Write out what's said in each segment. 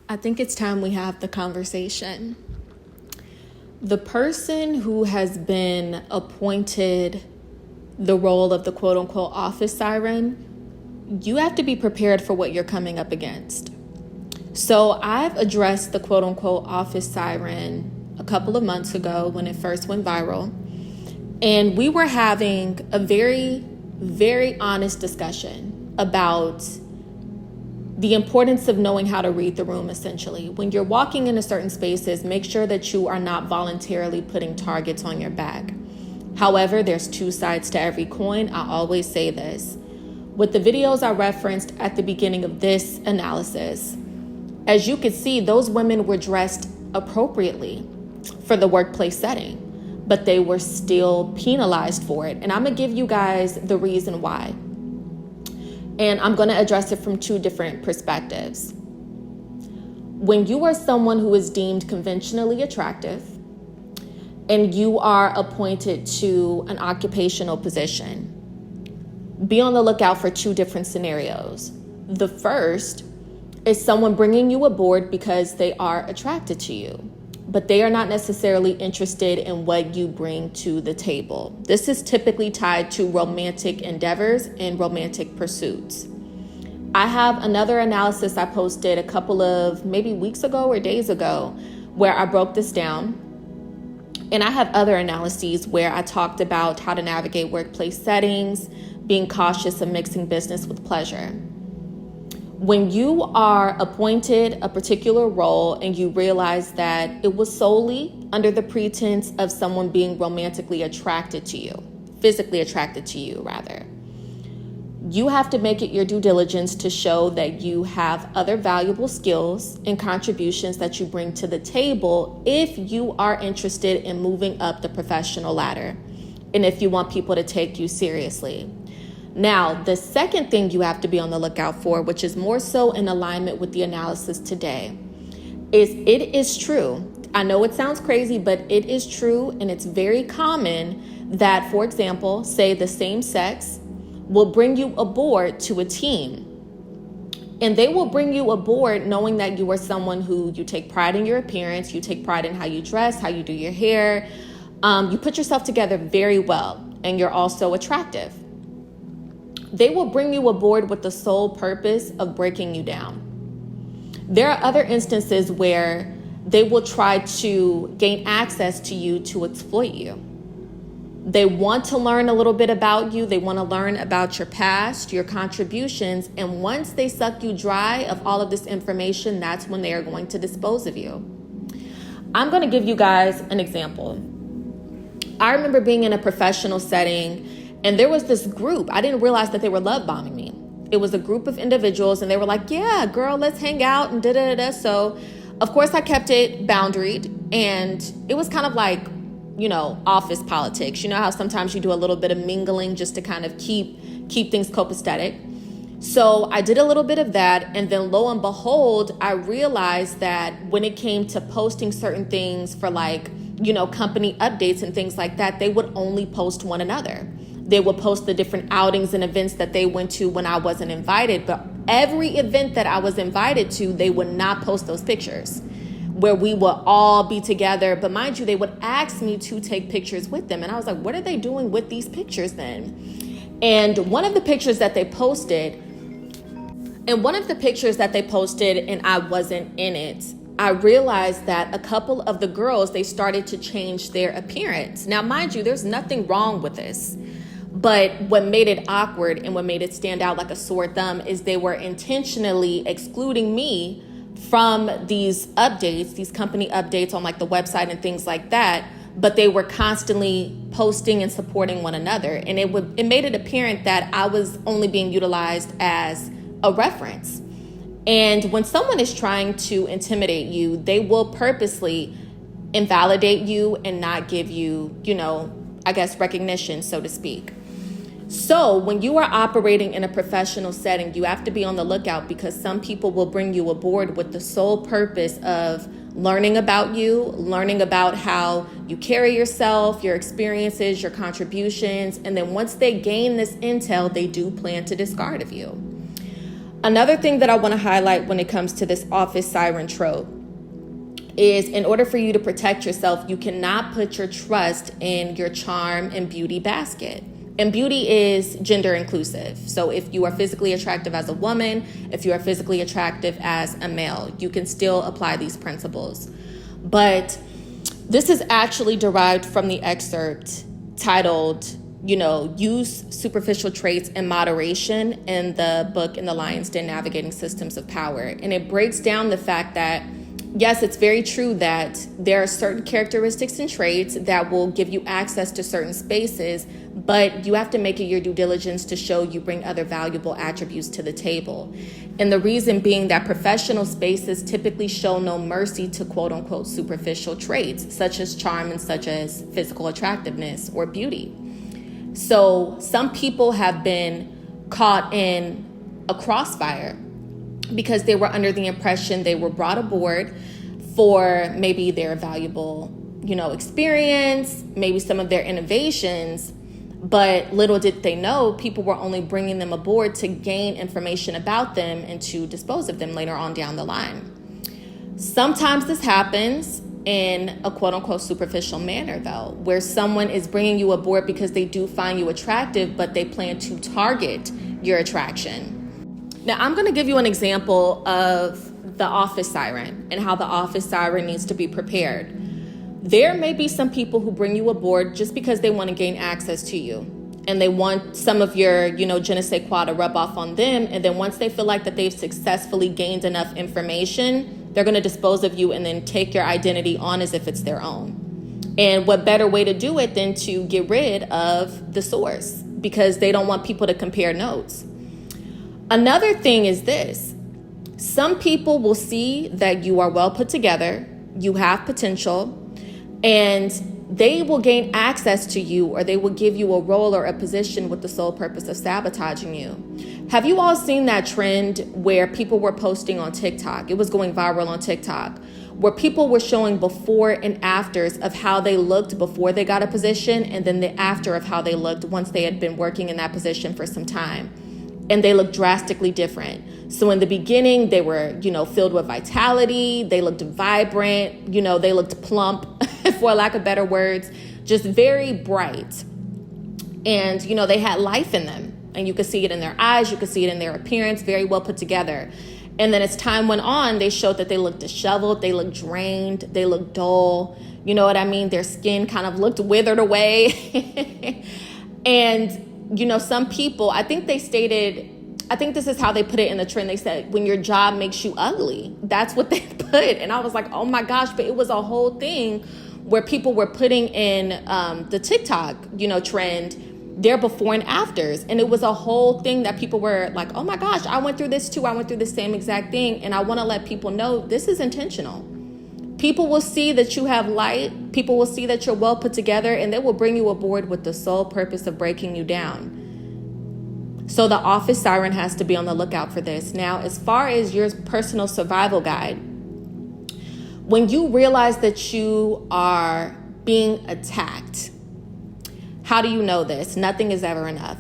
I think it's time we have the conversation. The person who has been appointed the role of the quote unquote office siren, you have to be prepared for what you're coming up against. So I've addressed the quote unquote office siren a couple of months ago when it first went viral. And we were having a very, very honest discussion about the importance of knowing how to read the room, essentially. When you're walking into certain spaces, make sure that you are not voluntarily putting targets on your back. However, there's two sides to every coin. I always say this. With the videos I referenced at the beginning of this analysis, as you could see, those women were dressed appropriately for the workplace setting, but they were still penalized for it. And I'm gonna give you guys the reason why. And I'm going to address it from two different perspectives. When you are someone who is deemed conventionally attractive and you are appointed to an occupational position, be on the lookout for two different scenarios. The first is someone bringing you aboard because they are attracted to you, but they are not necessarily interested in what you bring to the table. This is typically tied to romantic endeavors and romantic pursuits. I have another analysis I posted a couple of maybe weeks ago or days ago where I broke this down. And I have other analyses where I talked about how to navigate workplace settings, being cautious of mixing business with pleasure. When you are appointed a particular role and you realize that it was solely under the pretense of someone being romantically attracted to you, physically attracted to you rather, you have to make it your due diligence to show that you have other valuable skills and contributions that you bring to the table if you are interested in moving up the professional ladder and if you want people to take you seriously. Now, the second thing you have to be on the lookout for, which is more so in alignment with the analysis today, is it is true. I know it sounds crazy, but it is true, and it's very common that, for example, say the same sex will bring you aboard to a team. And they will bring you aboard knowing that you are someone who you take pride in your appearance, you take pride in how you dress, how you do your hair. You put yourself together very well, and you're also attractive. They will bring you aboard with the sole purpose of breaking you down. There are other instances where they will try to gain access to you to exploit you. They want to learn a little bit about you. They want to learn about your past, your contributions. And once they suck you dry of all of this information, that's when they are going to dispose of you. I'm going to give you guys an example. I remember being in a professional setting and there was this group. I didn't realize that they were love bombing me. It was a group of individuals and they were like, yeah, girl, let's hang out and da-da-da-da. So of course I kept it boundaried, and it was kind of like, office politics. You know how sometimes you do a little bit of mingling just to kind of keep things copacetic. So I did a little bit of that. And then lo and behold, I realized that when it came to posting certain things for company updates and things like that, they would only post one another. They would post the different outings and events that they went to when I wasn't invited. But every event that I was invited to, they would not post those pictures where we would all be together. But mind you, they would ask me to take pictures with them. And I was like, what are they doing with these pictures then? And one of the pictures that they posted, and I wasn't in it, I realized that a couple of the girls, they started to change their appearance. Now, mind you, there's nothing wrong with this. But what made it awkward and what made it stand out like a sore thumb is they were intentionally excluding me from these updates, these company updates on the website and things like that. But they were constantly posting and supporting one another. And it made it apparent that I was only being utilized as a reference. And when someone is trying to intimidate you, they will purposely invalidate you and not give you, recognition, so to speak. So when you are operating in a professional setting, you have to be on the lookout because some people will bring you aboard with the sole purpose of learning about you, learning about how you carry yourself, your experiences, your contributions. And then once they gain this intel, they do plan to discard of you. Another thing that I want to highlight when it comes to this office siren trope is, in order for you to protect yourself, you cannot put your trust in your charm and beauty basket. And beauty is gender inclusive. So if you are physically attractive as a woman, if you are physically attractive as a male, you can still apply these principles. But this is actually derived from the excerpt titled, Use Superficial Traits in Moderation, in the book In the Lion's Den, Navigating Systems of Power. And it breaks down the fact that, yes, it's very true that there are certain characteristics and traits that will give you access to certain spaces, but you have to make it your due diligence to show you bring other valuable attributes to the table. And the reason being that professional spaces typically show no mercy to quote unquote superficial traits, such as charm and such as physical attractiveness or beauty. So some people have been caught in a crossfire because they were under the impression they were brought aboard for maybe their valuable, experience, maybe some of their innovations, but little did they know people were only bringing them aboard to gain information about them and to dispose of them later on down the line. Sometimes this happens in a quote unquote superficial manner, though, where someone is bringing you aboard because they do find you attractive, but they plan to target your attraction. Now, I'm going to give you an example of the office siren and how the office siren needs to be prepared. There may be some people who bring you aboard just because they want to gain access to you and they want some of your, je ne sais quoi to rub off on them. And then once they feel like that they've successfully gained enough information, they're going to dispose of you and then take your identity on as if it's their own. And what better way to do it than to get rid of the source, because they don't want people to compare notes. Another thing is this. Some people will see that you are well put together, you have potential, and they will gain access to you, or they will give you a role or a position with the sole purpose of sabotaging you. Have you all seen that trend where people were posting on TikTok? It was going viral on TikTok, where people were showing before and afters of how they looked before they got a position, and then the after of how they looked once they had been working in that position for some time. And they looked drastically different. So in the beginning, they were, filled with vitality. They looked vibrant. They looked plump, for lack of better words, just very bright. And, they had life in them. And you could see it in their eyes. You could see it in their appearance, very well put together. And then as time went on, they showed that they looked disheveled. They looked drained. They looked dull. You know what I mean? Their skin kind of looked withered away. And some people, I think this is how they put it in the trend. They said, when your job makes you ugly, that's what they put. And I was like, oh my gosh, but it was a whole thing where people were putting in the TikTok, trend, their before and afters. And it was a whole thing that people were like, oh my gosh, I went through this too. I went through the same exact thing. And I want to let people know this is intentional. People will see that you have light. People will see that you're well put together, and they will bring you aboard with the sole purpose of breaking you down. So the office siren has to be on the lookout for this. Now, as far as your personal survival guide, when you realize that you are being attacked, how do you know this? Nothing is ever enough.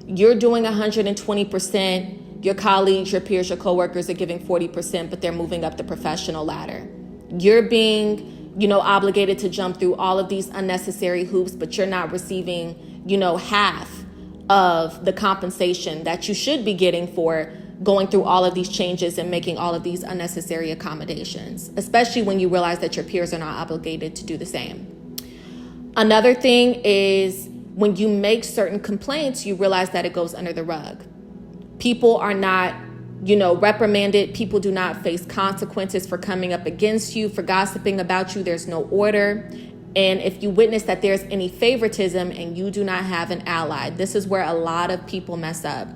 You're doing 120%. Your colleagues, your peers, your coworkers are giving 40%, but they're moving up the professional ladder. You're being, obligated to jump through all of these unnecessary hoops, but you're not receiving, half of the compensation that you should be getting for going through all of these changes and making all of these unnecessary accommodations, especially when you realize that your peers are not obligated to do the same. Another thing is when you make certain complaints, you realize that it goes under the rug. People are not, reprimanded. People do not face consequences for coming up against you, for gossiping about you. There's no order. And if you witness that there's any favoritism and you do not have an ally, this is where a lot of people mess up.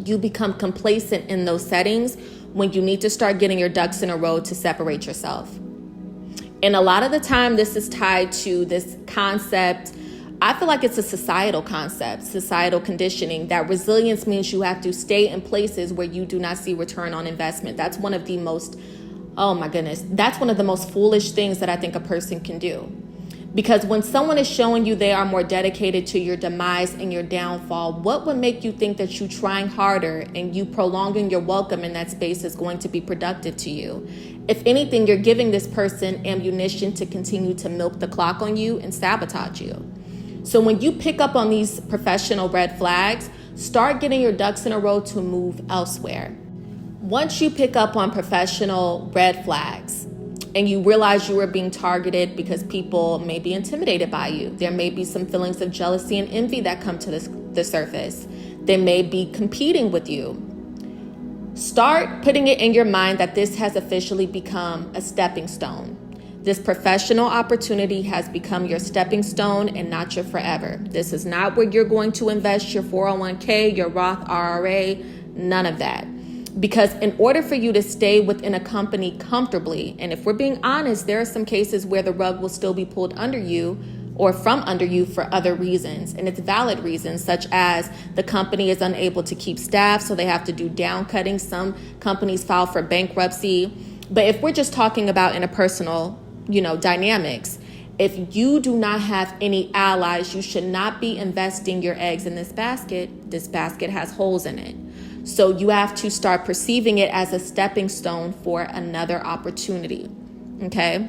You become complacent in those settings when you need to start getting your ducks in a row to separate yourself. And a lot of the time, this is tied to this concept. I feel like it's a societal concept, societal conditioning, that resilience means you have to stay in places where you do not see return on investment. That's one of the most, that's one of the most foolish things that I think a person can do. Because when someone is showing you they are more dedicated to your demise and your downfall, what would make you think that you trying harder and you prolonging your welcome in that space is going to be productive to you? If anything, you're giving this person ammunition to continue to milk the clock on you and sabotage you. So when you pick up on these professional red flags, start getting your ducks in a row to move elsewhere. Once you pick up on professional red flags and you realize you are being targeted because people may be intimidated by you, there may be some feelings of jealousy and envy that come to the surface. They may be competing with you. Start putting it in your mind that this has officially become a stepping stone. This professional opportunity has become your stepping stone and not your forever. This is not where you're going to invest your 401k, your Roth IRA, none of that. Because in order for you to stay within a company comfortably, and if we're being honest, there are some cases where the rug will still be pulled under you or from under you for other reasons. And it's valid reasons, such as the company is unable to keep staff, so they have to do downcutting. Some companies file for bankruptcy. But if we're just talking about interpersonal, dynamics, if you do not have any allies, you should not be investing your eggs in this basket. This basket has holes in it. So you have to start perceiving it as a stepping stone for another opportunity. Okay?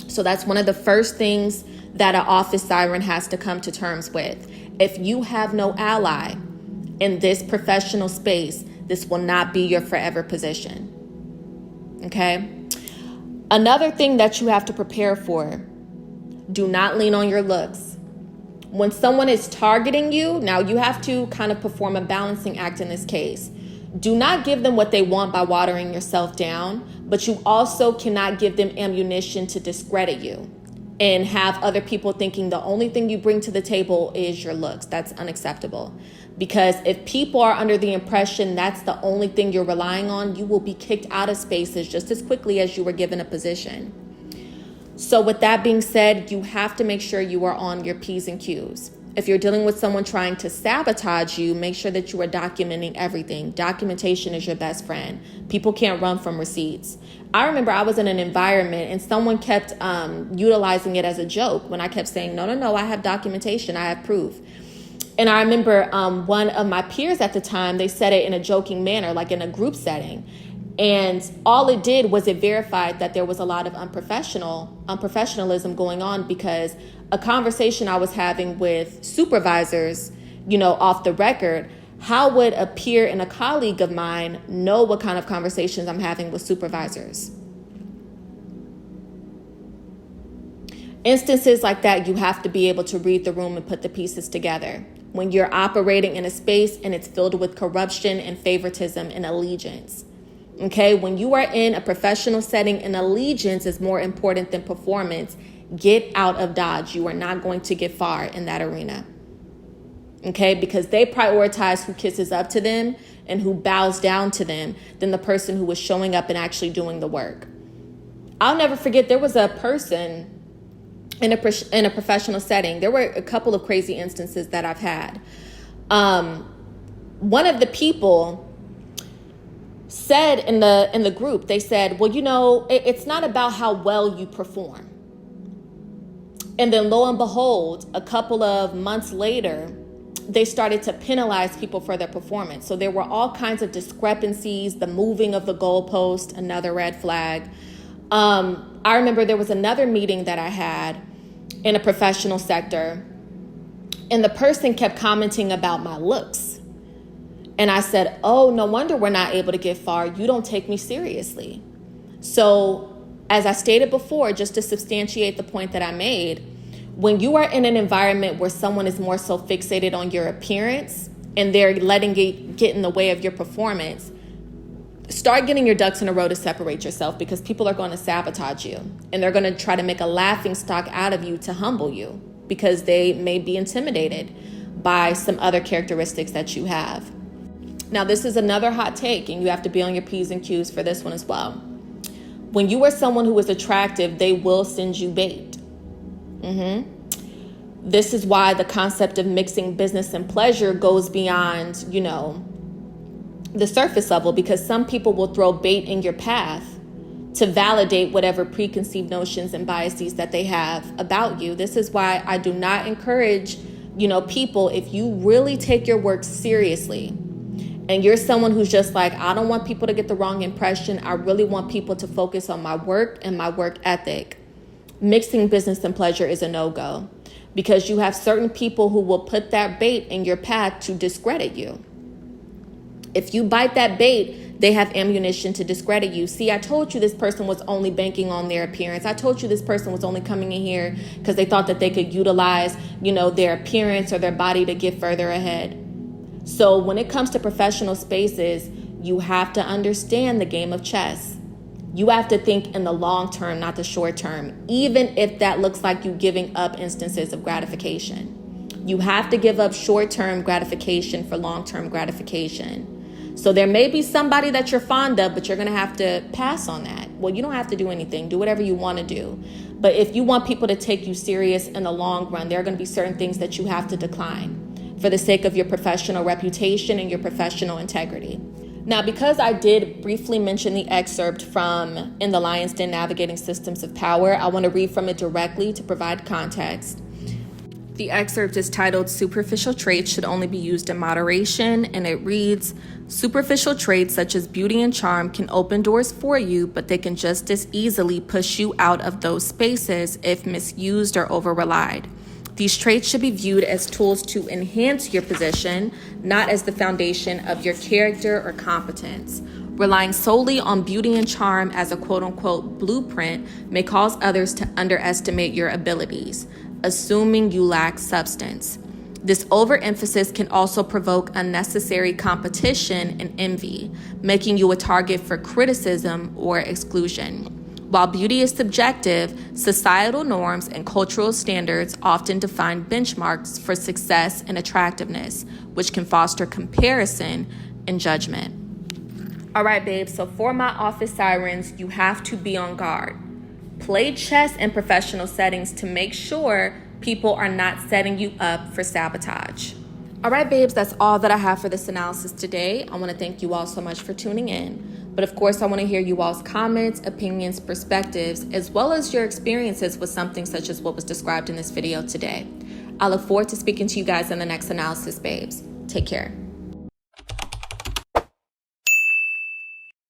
So that's one of the first things that an office siren has to come to terms with. If you have no ally in this professional space, this will not be your forever position. Okay? Another thing that you have to prepare for, do not lean on your looks. When someone is targeting you, now you have to kind of perform a balancing act in this case. Do not give them what they want by watering yourself down, but you also cannot give them ammunition to discredit you and have other people thinking the only thing you bring to the table is your looks. That's unacceptable. Because if people are under the impression that's the only thing you're relying on, you will be kicked out of spaces just as quickly as you were given a position. So with that being said, you have to make sure you are on your P's and Q's. If you're dealing with someone trying to sabotage you, make sure that you are documenting everything. Documentation is your best friend. People can't run from receipts. I remember I was in an environment and someone kept utilizing it as a joke when I kept saying, no, I have documentation, I have proof. And I remember one of my peers at the time, they said it in a joking manner, like in a group setting. And all it did was it verified that there was a lot of unprofessionalism going on, because a conversation I was having with supervisors, off the record, how would a peer and a colleague of mine know what kind of conversations I'm having with supervisors? Instances like that, you have to be able to read the room and put the pieces together. When you're operating in a space and it's filled with corruption and favoritism and allegiance. Okay, when you are in a professional setting and allegiance is more important than performance, get out of Dodge. You are not going to get far in that arena. Okay, because they prioritize who kisses up to them and who bows down to them than the person who is showing up and actually doing the work. I'll never forget, there was a person in a professional setting. There were a couple of crazy instances that I've had. One of the people said in the group, they said, well, it's not about how well you perform. And then lo and behold, a couple of months later, they started to penalize people for their performance. So there were all kinds of discrepancies, the moving of the goalpost, another red flag. I remember there was another meeting that I had in a professional sector, and the person kept commenting about my looks. And I said, oh, no wonder we're not able to get far. You don't take me seriously. So as I stated before, just to substantiate the point that I made, when you are in an environment where someone is more so fixated on your appearance and they're letting it get in the way of your performance, start getting your ducks in a row to separate yourself, because people are going to sabotage you and they're going to try to make a laughing stock out of you to humble you because they may be intimidated by some other characteristics that you have. Now, this is another hot take, and you have to be on your P's and Q's for this one as well. When you are someone who is attractive, they will send you bait. This is why the concept of mixing business and pleasure goes beyond, the surface level, because some people will throw bait in your path to validate whatever preconceived notions and biases that they have about you. This is why I do not encourage, people, if you really take your work seriously and you're someone who's just like, I don't want people to get the wrong impression. I really want people to focus on my work and my work ethic. Mixing business and pleasure is a no-go, because you have certain people who will put that bait in your path to discredit you. If you bite that bait, they have ammunition to discredit you. See, I told you this person was only banking on their appearance. I told you this person was only coming in here because they thought that they could utilize, their appearance or their body to get further ahead. So when it comes to professional spaces, you have to understand the game of chess. You have to think in the long term, not the short term, even if that looks like you giving up instances of gratification. You have to give up short-term gratification for long-term gratification. So there may be somebody that you're fond of, but you're going to have to pass on that. Well, you don't have to do anything. Do whatever you want to do. But if you want people to take you serious in the long run, there are going to be certain things that you have to decline for the sake of your professional reputation and your professional integrity. Now, because I did briefly mention the excerpt from In the Lion's Den, Navigating Systems of Power, I want to read from it directly to provide context. The excerpt is titled Superficial Traits Should Only Be Used in Moderation, and it reads, superficial traits such as beauty and charm can open doors for you, but they can just as easily push you out of those spaces if misused or over-relied. These traits should be viewed as tools to enhance your position, not as the foundation of your character or competence. Relying solely on beauty and charm as a quote-unquote blueprint may cause others to underestimate your abilities, assuming you lack substance. This overemphasis can also provoke unnecessary competition and envy, making you a target for criticism or exclusion. While beauty is subjective, societal norms and cultural standards often define benchmarks for success and attractiveness, which can foster comparison and judgment. All right, babes, so for my office sirens, you have to be on guard. Play chess in professional settings to make sure people are not setting you up for sabotage. All right, babes, that's all that I have for this analysis today. I want to thank you all so much for tuning in. But of course, I want to hear you all's comments, opinions, perspectives, as well as your experiences with something such as what was described in this video today. I look forward to speaking to you guys in the next analysis, babes. Take care.